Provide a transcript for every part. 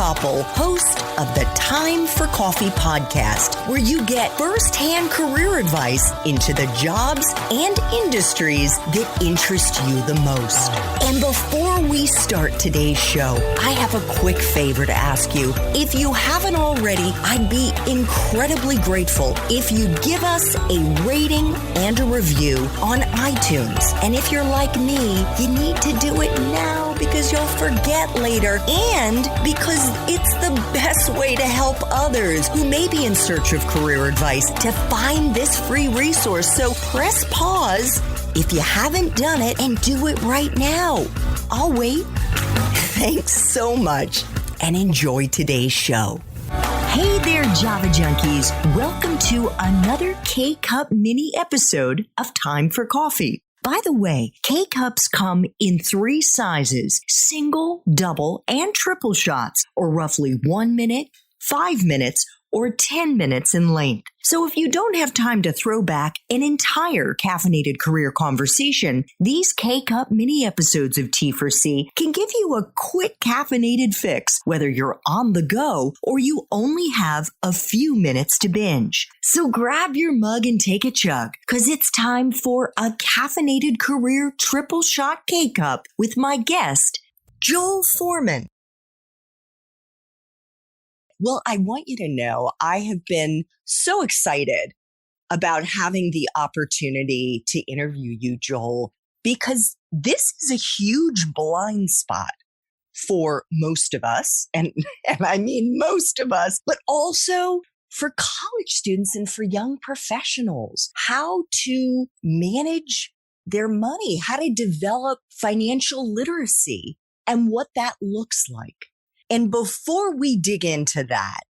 Koppel, host of the Time for Coffee podcast, where you get firsthand career advice into the jobs and industries that interest you the most. And before we start today's show, I have a quick favor to ask you. If you haven't already, I'd be incredibly grateful if you give us a rating and a review on iTunes. And if you're like me, you need to do it now because you'll forget later and because it's the best way to help others who may be in search of career advice to find this free resource. So press pause if you haven't done it and do it right now. I'll wait. Thanks so much and enjoy today's show. Hey there, Java Junkies. Welcome to another K-Cup mini episode of Time for Coffee. By the way, K-Cups come in 3 sizes, single, double, and triple shots, or roughly 1 minute, 5 minutes, or 10 minutes in length. So if you don't have time to throw back an entire caffeinated career conversation, these K-Cup mini episodes of T4C can give you a quick caffeinated fix, whether you're on the go or you only have a few minutes to binge. So grab your mug and take a chug, because it's time for a caffeinated career triple shot K-Cup with my guest, Joel Forman. Well, I want you to know I have been so excited about having the opportunity to interview you, Joel, because this is a huge blind spot for most of us, and I mean most of us, but also for college students and for young professionals, how to manage their money, how to develop financial literacy, and what that looks like. And before we dig into that,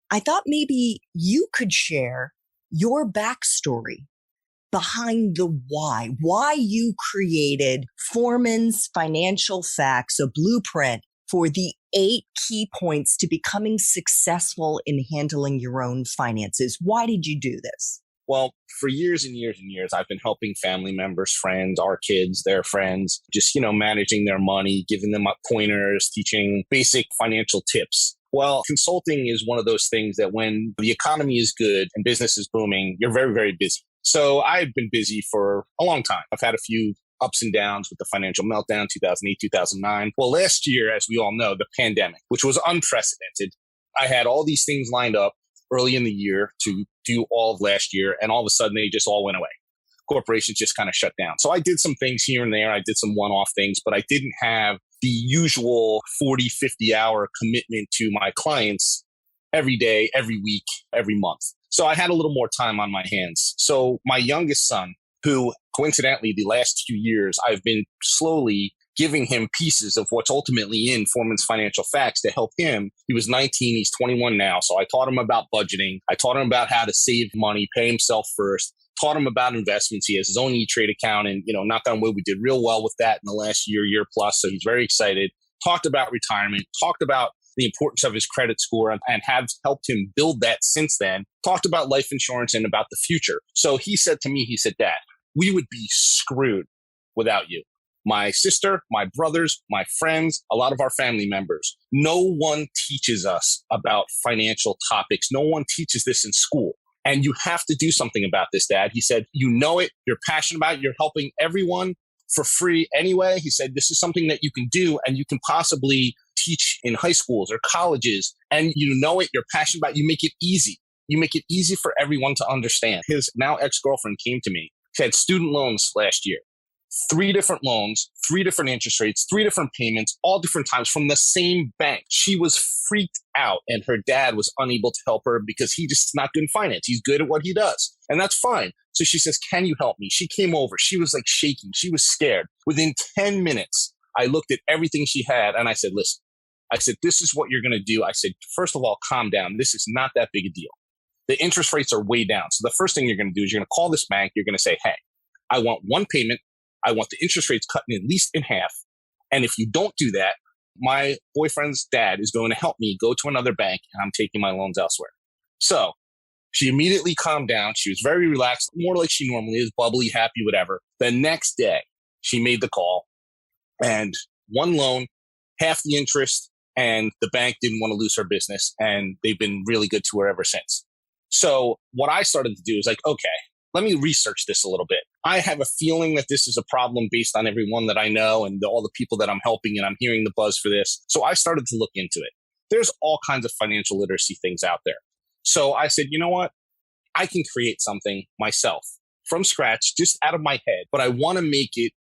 I thought maybe you could share your backstory behind the why you created Forman's Financial Facts, a blueprint for the 8 key points to becoming successful in handling your own finances. Why did you do this? Well, for years and years and years, I've been helping family members, friends, our kids, their friends, just, managing their money, giving them pointers, teaching basic financial tips. Well, consulting is one of those things that when the economy is good and business is booming, you're very, very busy. So I've been busy for a long time. I've had a few ups and downs with the financial meltdown, 2008, 2009. Well, last year, as we all know, the pandemic, which was unprecedented. I had all these things lined up early in the year to do all of last year, and all of a sudden they just all went away. Corporations just kind of shut down. So I did some things here and there. I did some one-off things, but I didn't have the usual 40, 50-hour commitment to my clients every day, every week, every month. So I had a little more time on my hands. So my youngest son, who coincidentally the last 2 years, I've been slowly giving him pieces of what's ultimately in Forman's Financial Facts to help him. He was 19, he's 21 now. So I taught him about budgeting. I taught him about how to save money, pay himself first, taught him about investments. He has his own E-Trade account and, knock on wood, we did real well with that in the last year plus. So he's very excited. Talked about retirement, talked about the importance of his credit score and have helped him build that since then. Talked about life insurance and about the future. So he said to me, Dad, we would be screwed without you. My sister, my brothers, my friends, a lot of our family members. No one teaches us about financial topics. No one teaches this in school. And you have to do something about this, Dad. He said, you know it. You're passionate about it. You're helping everyone for free anyway. He said, this is something that you can do and you can possibly teach in high schools or colleges. And you know it. You're passionate about it. You make it easy. You make it easy for everyone to understand. His now ex-girlfriend came to me. She had student loans last year. 3 different loans, 3 different interest rates, 3 different payments, all different times from the same bank. She was freaked out and her dad was unable to help her because he just is not good in finance. He's good at what he does. And that's fine. So she says, can you help me? She came over. She was like shaking. She was scared. Within 10 minutes, I looked at everything she had and I said, listen, this is what you're going to do. I said, first of all, calm down. This is not that big a deal. The interest rates are way down. So the first thing you're going to do is you're going to call this bank. You're going to say, hey, I want 1 payment. I want the interest rates cut in at least in half. And if you don't do that, my boyfriend's dad is going to help me go to another bank and I'm taking my loans elsewhere. So she immediately calmed down. She was very relaxed, more like she normally is, bubbly, happy, whatever. The next day, she made the call and 1 loan, half the interest, and the bank didn't want to lose her business, and they've been really good to her ever since. So what I started to do is like, okay, let me research this a little bit. I have a feeling that this is a problem based on everyone that I know and all the people that I'm helping, and I'm hearing the buzz for this. So I started to look into it. There's all kinds of financial literacy things out there. So I said, you know what? I can create something myself from scratch, just out of my head, but I want to make it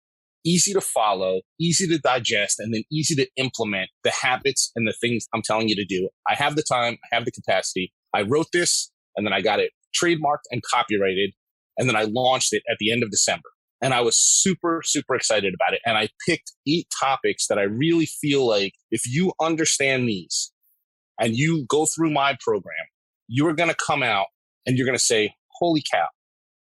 easy to follow, easy to digest, and then easy to implement the habits and the things I'm telling you to do. I have the time, I have the capacity. I wrote this, and then I got it trademarked and copyrighted, and then I launched it at the end of December. And I was super, super excited about it. And I picked 8 topics that I really feel like if you understand these and you go through my program, you are going to come out and you're going to say, holy cow.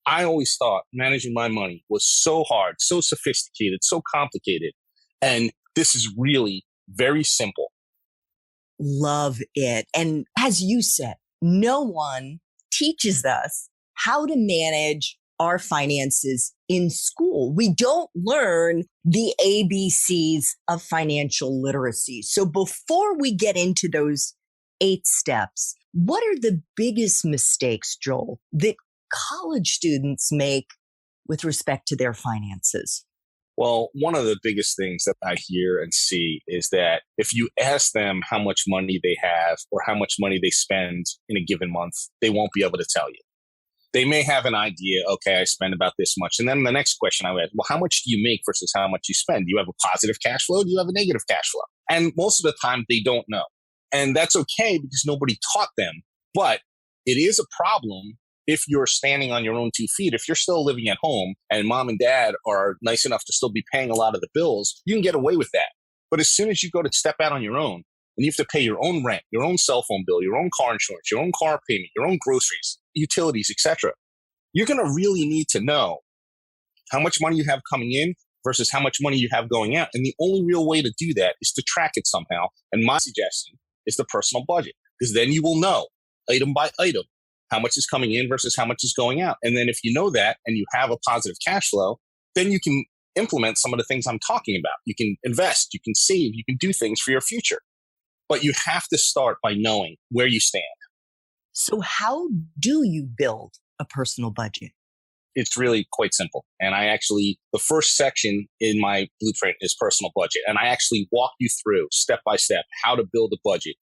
I always thought managing my money was so hard, so sophisticated, so complicated. And this is really very simple. Love it. And as you said, no one teaches us how to manage our finances in school. We don't learn the ABCs of financial literacy. So before we get into those 8 steps, what are the biggest mistakes, Joel, that college students make with respect to their finances? Well, one of the biggest things that I hear and see is that if you ask them how much money they have or how much money they spend in a given month, they won't be able to tell you. They may have an idea, okay, I spend about this much. And then the next question I would ask, well, how much do you make versus how much you spend? Do you have a positive cash flow? Do you have a negative cash flow? And most of the time they don't know. And that's okay because nobody taught them. But it is a problem if you're standing on your own 2 feet. If you're still living at home and mom and dad are nice enough to still be paying a lot of the bills, you can get away with that. But as soon as you go to step out on your own and you have to pay your own rent, your own cell phone bill, your own car insurance, your own car payment, your own groceries, utilities, etc., you're going to really need to know how much money you have coming in versus how much money you have going out. And the only real way to do that is to track it somehow. And my suggestion is the personal budget, because then you will know item by item how much is coming in versus how much is going out. And then if you know that and you have a positive cash flow, then you can implement some of the things I'm talking about. You can invest, you can save, you can do things for your future. But you have to start by knowing where you stand. So how do you build a personal budget? It's really quite simple. And the first section in my blueprint is personal budget. And I actually walk you through step by step how to build a budget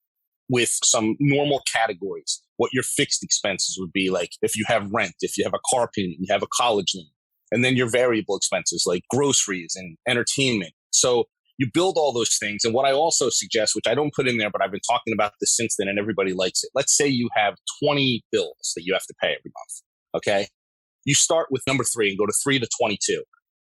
with some normal categories, what your fixed expenses would be, like if you have rent, if you have a car payment, you have a college loan, and then your variable expenses like groceries and entertainment. So you build all those things. And what I also suggest, which I don't put in there, but I've been talking about this since then and everybody likes it. Let's say you have 20 bills that you have to pay every month. Okay. You start with number 3 and go to 3 to 22.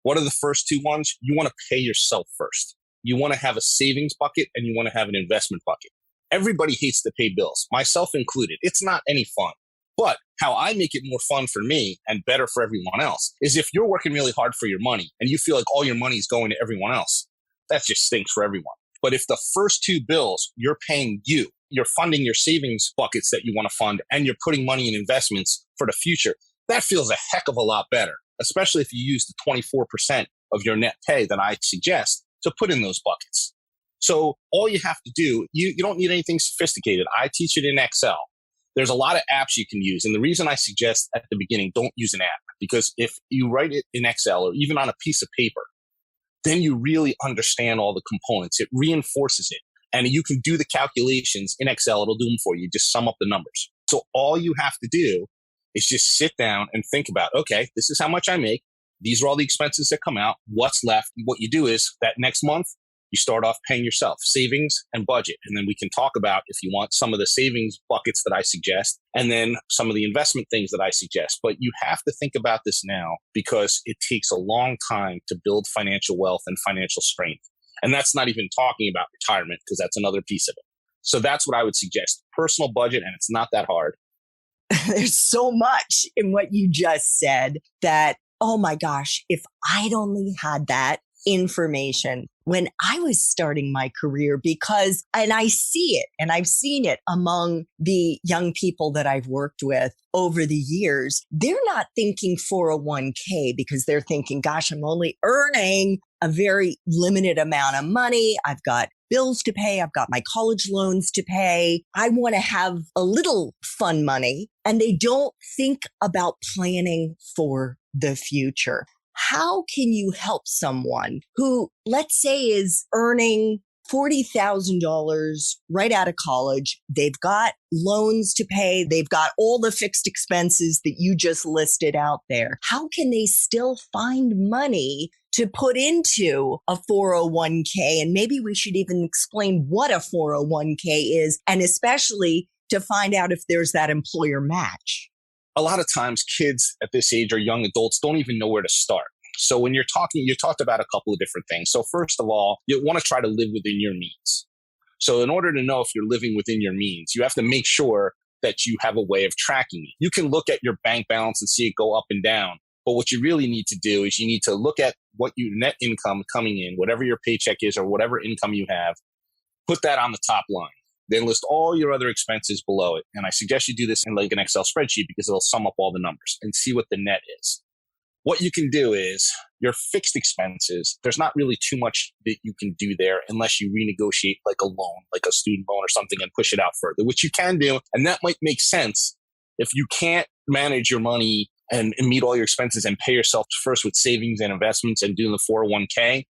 What are the first 2 ones? You want to pay yourself first. You want to have a savings bucket and you want to have an investment bucket. Everybody hates to pay bills, myself included. It's not any fun. But how I make it more fun for me and better for everyone else is if you're working really hard for your money and you feel like all your money is going to everyone else, that just stinks for everyone. But if the first 2 bills you're paying you're funding your savings buckets that you want to fund, and you're putting money in investments for the future, that feels a heck of a lot better, especially if you use the 24% of your net pay that I suggest to put in those buckets. So all you have to do, you don't need anything sophisticated. I teach it in Excel. There's a lot of apps you can use. And the reason I suggest at the beginning, don't use an app, because if you write it in Excel or even on a piece of paper, then you really understand all the components. It reinforces it. And you can do the calculations in Excel. It'll do them for you. Just sum up the numbers. So all you have to do is just sit down and think about, okay, this is how much I make. These are all the expenses that come out. What's left? What you do is that next month, you start off paying yourself, savings and budget. And then we can talk about, if you want, some of the savings buckets that I suggest, and then some of the investment things that I suggest. But you have to think about this now, because it takes a long time to build financial wealth and financial strength. And that's not even talking about retirement, because that's another piece of it. So that's what I would suggest. Personal budget, and it's not that hard. There's so much in what you just said that, oh my gosh, if I'd only had that information when I was starting my career, and I see it and I've seen it among the young people that I've worked with over the years, they're not thinking 401k because they're thinking, gosh, I'm only earning a very limited amount of money. I've got bills to pay. I've got my college loans to pay. I want to have a little fun money. And they don't think about planning for the future. How can you help someone who, let's say, is earning $40,000 right out of college? They've got loans to pay. They've got all the fixed expenses that you just listed out there. How can they still find money to put into a 401k? And maybe we should even explain what a 401k is, and especially to find out if there's that employer match. A lot of times kids at this age or young adults don't even know where to start. So when you're talking, you talked about a couple of different things. So first of all, you want to try to live within your means. So in order to know if you're living within your means, you have to make sure that you have a way of tracking it. You can look at your bank balance and see it go up and down. But what you really need to do is you need to look at what your net income coming in, whatever your paycheck is or whatever income you have, put that on the top line. Then list all your other expenses below it. And I suggest you do this in like an Excel spreadsheet because it'll sum up all the numbers and see what the net is. What you can do is your fixed expenses, there's not really too much that you can do there unless you renegotiate like a loan, like a student loan or something, and push it out further, which you can do. And that might make sense if you can't manage your money and meet all your expenses and pay yourself first with savings and investments and doing the 401k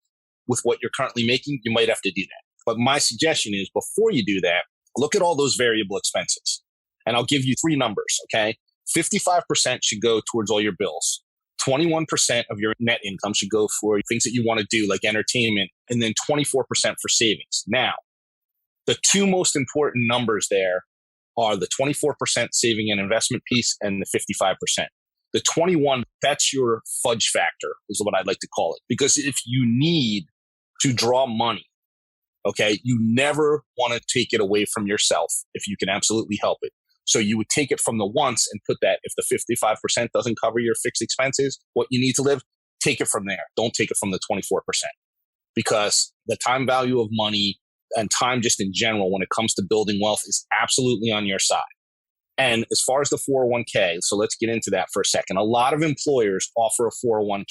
with what you're currently making. You might have to do that. But my suggestion is before you do that, look at all those variable expenses. And I'll give you 3 numbers, okay? 55% should go towards all your bills. 21% of your net income should go for things that you want to do, like entertainment, and then 24% for savings. Now, the 2 most important numbers there are the 24% saving and investment piece and the 55%. The 21, that's your fudge factor, is what I'd like to call it. Because if you need to draw money, okay, you never want to take it away from yourself if you can absolutely help it. So you would take it from the once and put that, if the 55% doesn't cover your fixed expenses, what you need to live, take it from there. Don't take it from the 24%. Because the time value of money and time just in general when it comes to building wealth is absolutely on your side. And as far as the 401k, so let's get into that for a second. A lot of employers offer a 401k.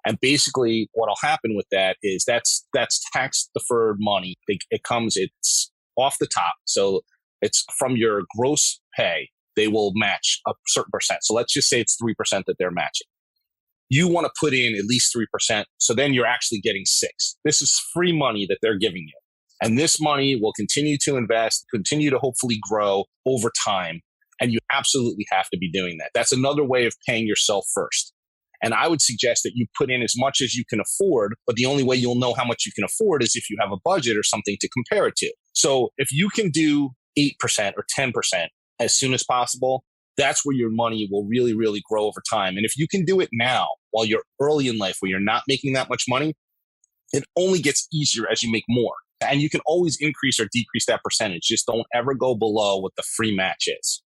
And basically what'll happen with that is that's tax deferred money. It's off the top. So it's from your gross pay. They will match a certain percent. So let's just say it's 3% that they're matching. You want to put in at least 3%. So then you're actually getting 6%. This is free money that they're giving you. And this money will continue to invest, continue to hopefully grow over time. And you absolutely have to be doing that. That's another way of paying yourself first. And I would suggest that you put in as much as you can afford, but the only way you'll know how much you can afford is if you have a budget or something to compare it to. So if you can do 8% or 10% as soon as possible, that's where your money will really, really grow over time. And if you can do it now while you're early in life where you're not making that much money, it only gets easier as you make more. And you can always increase or decrease that percentage. Just don't ever go below what the free match is.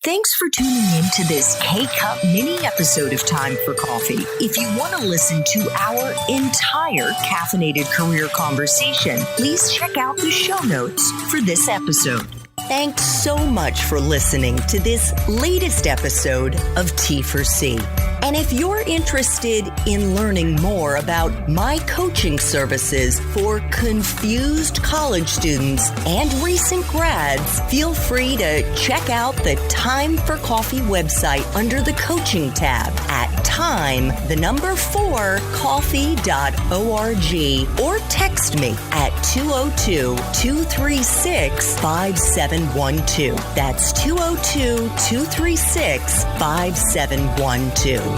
Thanks for tuning in to this K-Cup mini episode of Time for Coffee. If you want to listen to our entire caffeinated career conversation, please check out the show notes for this episode. Thanks so much for listening to this latest episode of T4C. And if you're interested in learning more about my coaching services for confused college students and recent grads, feel free to check out the Time for Coffee website under the coaching tab at time4coffee.org or text me at 202-236-5712. That's 202-236-5712.